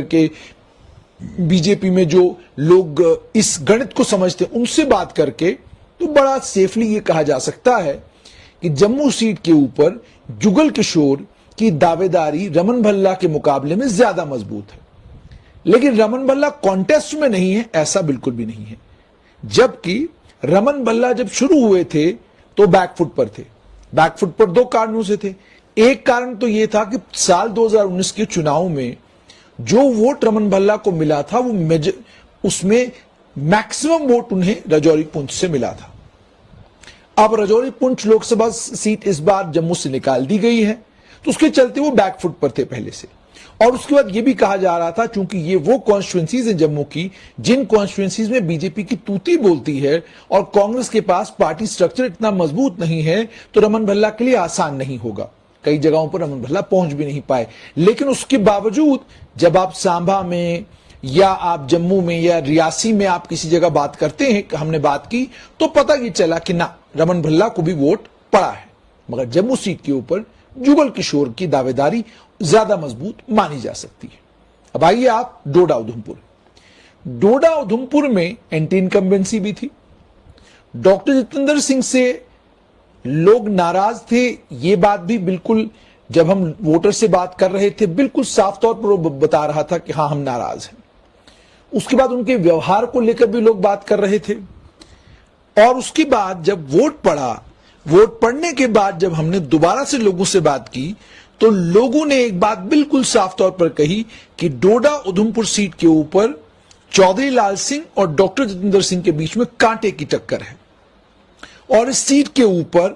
के बीजेपी में जो लोग इस गणित को समझते हैं उनसे बात करके तो बड़ा सेफली ये कहा जा सकता है कि जम्मू सीट के ऊपर जुगल किशोर की दावेदारी रमन भल्ला के मुकाबले में ज्यादा मजबूत है। लेकिन रमन भल्ला कॉन्टेस्ट में नहीं है, ऐसा बिल्कुल भी नहीं है। जबकि रमन भल्ला जब शुरू हुए थे तो बैकफुट पर थे। बैकफुट पर दो कारणों से थे। एक कारण तो यह था कि साल 2019 के चुनाव में जो वोट रमन भल्ला को मिला था वो उसमें मैक्सिमम वोट उन्हें राजौरी पुंछ से मिला था। अब राजौरी पुंछ लोकसभा सीट इस बार जम्मू से निकाल दी गई है, तो उसके चलते वो बैकफुट पर थे पहले से। और उसके बाद यह भी कहा जा रहा था चूंकि ये वो कॉन्स्टिट्यूएंसीज हैं जम्मू की जिन कॉन्स्टिट्यूएंसीज में बीजेपी की तूती बोलती है और कांग्रेस के पास पार्टी स्ट्रक्चर इतना मजबूत नहीं है, तो रमन भल्ला के लिए आसान नहीं होगा। कई जगहों पर रमन भल्ला पहुंच भी नहीं पाए। लेकिन उसके बावजूद जब आप सांबा में या आप जम्मू में या रियासी में आप किसी जगह बात करते हैं, हमने बात की, तो पता ये चला कि ना, रमन भल्ला को भी वोट पड़ा है। मगर जम्मू सीट के ऊपर जुगल किशोर की दावेदारी ज्यादा मजबूत मानी जा सकती है। अब आइए आप डोडा उधमपुर। डोडा उधमपुर में एंटी इनकम्बेंसी भी थी। डॉक्टर जितेंद्र सिंह से लोग नाराज थे, ये बात भी बिल्कुल, जब हम वोटर से बात कर रहे थे बिल्कुल साफ तौर पर वो बता रहा था कि हां हम नाराज हैं। उसके बाद उनके व्यवहार को लेकर भी लोग बात कर रहे थे। और उसके बाद जब वोट पड़ा, वोट पड़ने के बाद जब हमने दोबारा से लोगों से बात की तो लोगों ने एक बात बिल्कुल साफ तौर पर कही कि डोडा उधमपुर सीट के ऊपर चौधरी लाल सिंह और डॉक्टर जितेंद्र सिंह के बीच में कांटे की टक्कर है और इस सीट के ऊपर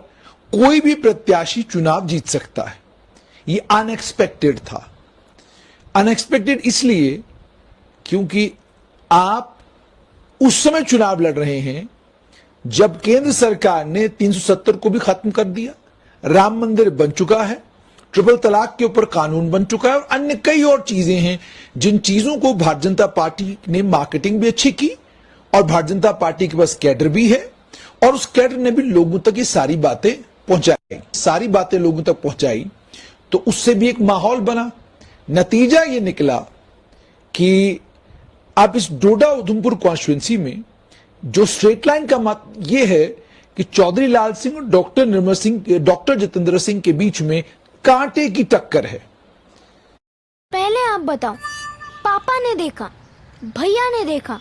कोई भी प्रत्याशी चुनाव जीत सकता है। ये अनएक्सपेक्टेड था। अनएक्सपेक्टेड इसलिए क्योंकि आप उस समय चुनाव लड़ रहे हैं जब केंद्र सरकार ने 370 को भी खत्म कर दिया, राम मंदिर बन चुका है, ट्रिपल तलाक के ऊपर कानून बन चुका है और अन्य कई और चीजें हैं जिन चीजों को भारतीय जनता पार्टी ने मार्केटिंग भी अच्छी की और भारतीय जनता पार्टी के पास कैडर भी है और उस कैडर ने भी लोगों तक ये सारी बातें पहुंचाई। तो उससे भी एक माहौल बना। नतीजा ये निकला कि अब इस डोडा उधमपुर कॉन्स्टिट्यूएंसी में जो स्ट्रेट लाइन का मत ये है कि चौधरी लाल सिंह और डॉक्टर जितेंद्र सिंह के बीच में कांटे की टक्कर है। पहले आप बताओ, पापा ने देखा, भैया ने देखा,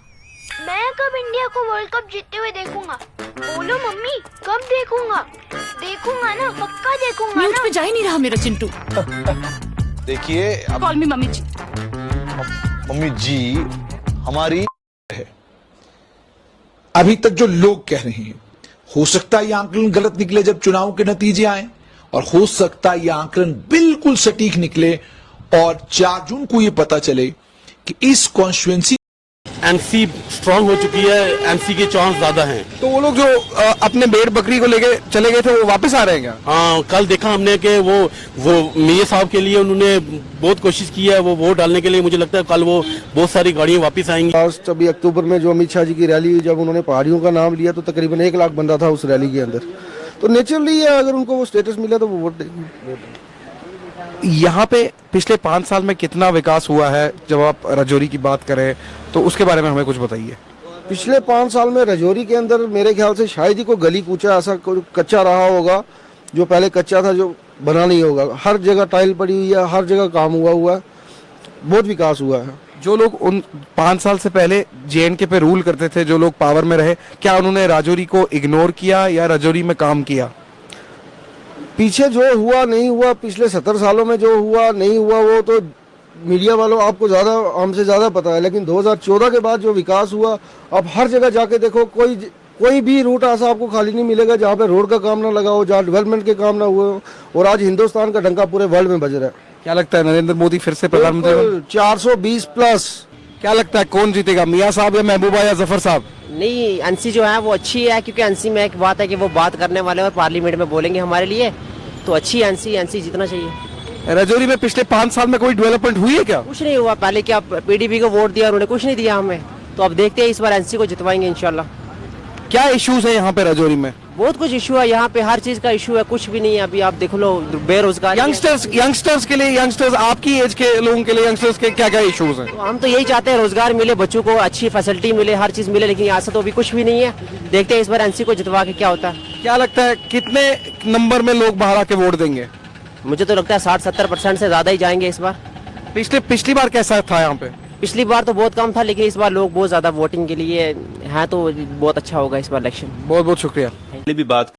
मैं कब इंडिया को वर्ल्ड कप जीतते हुए देखूंगा? बोलो मम्मी, कब देखूंगा? देखूंगा ना, पक्का देखूंगा ना। म्यूट पे जा ही नहीं रहा मेरा चिंटू। देखिए, कॉल मी मम्मी जी। मम्मी जी हमारी है। अभी तक जो लोग कह रहे हैं, हो सकता है यह आंकलन गलत निकले जब चुनाव के नतीजे आए, और हो सकता है यह आंकलन बिल्कुल सटीक निकले और 4 जून को यह पता चले कि इस कॉन्स्टिट्यूएंसी एनसी स्ट्रांग हो चुकी है, एनसी के चांस ज्यादा हैं। तो वो लोग जो अपने भेड़ बकरी को लेके चले गए थे वो वापस आ रहे हैं क्या? हाँ, कल देखा हमने कि वो मियां साहब के लिए उन्होंने बहुत कोशिश की है वो वोट डालने के लिए। मुझे लगता है कल वो बहुत सारी गाड़ियां वापस आएंगी। लास्ट अभी अक्टूबर में जो अमित शाह जी की रैली हुई, जब उन्होंने पहाड़ियों का नाम लिया तो तकरीबन 1 लाख बंदा था उस रैली के अंदर। तो नेचुरली अगर उनको वो स्टेटस मिला तो वो वोट देंगे। यहाँ पे पिछले 5 साल में कितना विकास हुआ है? जब आप राजौरी की बात करें तो उसके बारे में हमें कुछ बताइए। पिछले 5 साल में राजौरी के अंदर मेरे ख्याल से शायद ही कोई गली कूचा ऐसा कच्चा रहा होगा जो पहले कच्चा था, जो बना नहीं होगा। हर जगह टाइल पड़ी हुई है, हर जगह काम हुआ है, बहुत विकास हुआ है। जो लोग उन 5 साल से पहले JNK पे रूल करते थे, जो लोग पावर में रहे, क्या उन्होंने राजौरी को इग्नोर किया या राजौरी में काम किया? पीछे जो हुआ नहीं हुआ, पिछले 70 सालों में जो हुआ नहीं हुआ, वो तो मीडिया वालों आपको ज्यादा, हमसे ज्यादा पता है। लेकिन 2014 के बाद जो विकास हुआ, अब हर जगह जाके देखो, कोई भी रूट ऐसा आपको खाली नहीं मिलेगा जहाँ पे रोड का काम ना लगा हो, जहाँ डेवलपमेंट के काम ना हुए हो। और आज हिंदुस्तान का डंका पूरे वर्ल्ड में बज रहा है। क्या लगता है नरेंद्र मोदी फिर से प्रधानमंत्री? 420 प्लस। क्या लगता है कौन जीतेगा, मियां साहब या महबूबा या जफर साहब? नहीं, एनसी जो है वो अच्छी है, क्योंकि एनसी में एक बात है कि वो बात करने वाले और पार्लियामेंट में बोलेंगे हमारे लिए, तो अच्छी एनसी जीतना चाहिए। राजौरी में पिछले 5 साल में कोई डेवलपमेंट हुई है क्या? कुछ नहीं हुआ। पहले क्या PDP को वोट दिया, उन्होंने कुछ नहीं दिया हमें। तो अब देखते हैं, इस बार एनसी को जितवाएंगे इंशाल्लाह। क्या इश्यूज है यहाँ पे राजौरी में? बहुत कुछ इशू है यहाँ पे, हर चीज का इशू है, कुछ भी नहीं है। अभी आप देख लो, बेरोजगारी है। यंगस्टर्स के लिए, यंगस्टर्स आपकी एज के लोगों के लिए, यंगस्टर्स के क्या क्या इश्यूज हैं? तो हम तो यही चाहते हैं रोजगार मिले, बच्चों को अच्छी फैसिलिटी मिले, हर चीज मिले, लेकिन यहाँ से तो अभी कुछ भी नहीं है। देखते हैं इस बार एनसी को जितवा के क्या होता है। क्या लगता है कितने नंबर में लोग बाहर आके वोट देंगे? मुझे तो लगता है 60-70% से ज्यादा ही जाएंगे इस बार। पिछली बार कैसा था यहाँ पे? पिछली बार तो बहुत कम था, लेकिन इस बार लोग बहुत ज्यादा वोटिंग के लिए हैं, तो बहुत अच्छा होगा इस बार इलेक्शन। बहुत बहुत शुक्रिया। पहले भी बात